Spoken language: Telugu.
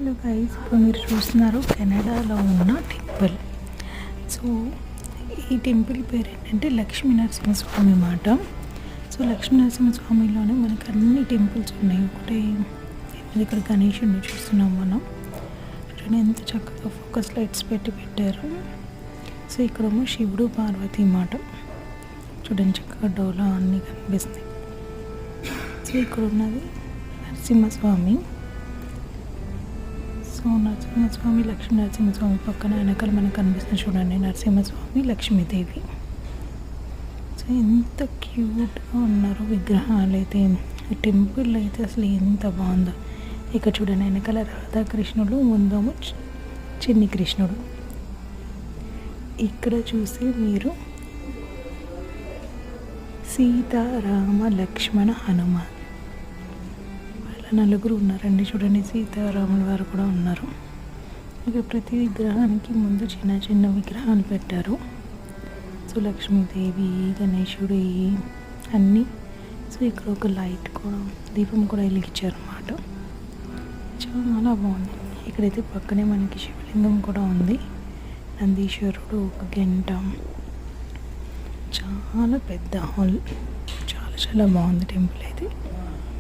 హలో గైస్, ఇప్పుడు మీరు చూస్తున్నారు కెనడాలో ఉన్న టెంపుల్. సో ఈ టెంపుల్ పేరు ఏంటంటే లక్ష్మీ నరసింహస్వామి మాట. సో లక్ష్మీ నరసింహస్వామిలోనే మనకు అన్ని టెంపుల్స్ ఉన్నాయి. ఒకటి ఇక్కడ గణేశుడిని చూస్తున్నాం మనం. చూడండి ఎంత చక్కగా ఫోకస్ లైట్స్ పెట్టారు. సో ఇక్కడేమో శివుడు పార్వతి మాట. చూడండి చక్కగా డోలా అన్నీ కనిపిస్తాయి. సో ఇక్కడ ఉన్నది నరసింహస్వామి. సో నరసింహస్వామి, లక్ష్మీ నరసింహస్వామి పక్కన వెనకాల మనకు కనిపిస్తుంది. చూడండి నరసింహస్వామి, లక్ష్మీదేవి. సో ఎంత క్యూట్గా ఉన్నారు విగ్రహాలు అయితే. ఈ టెంపుల్ అయితే అసలు ఎంత బాగుందో. ఇక్కడ చూడండి వెనకాల రాధాకృష్ణుడు, ముందేమో చిన్ని కృష్ణుడు. ఇక్కడ చూసి మీరు సీతారామ లక్ష్మణ హనుమాన్ నలుగురు ఉన్నారండి. చూడండి సీతారాముల వారు కూడా ఉన్నారు. ఇక్కడ ప్రతి విగ్రహానికి ముందు చిన్న చిన్న విగ్రహాలు పెట్టారు. సో లక్ష్మీదేవి, గణేశుడి అన్నీ. సో ఇక్కడ ఒక లైట్ కూడా, దీపం కూడా వెలిగించారు అన్నమాట. చాలా బాగుంది. ఇక్కడైతే పక్కనే మనకి శివలింగం కూడా ఉంది. నందీశ్వరుడు, ఒక గంట, చాలా పెద్ద హాల్. చాలా చాలా బాగుంది టెంపుల్ అయితే.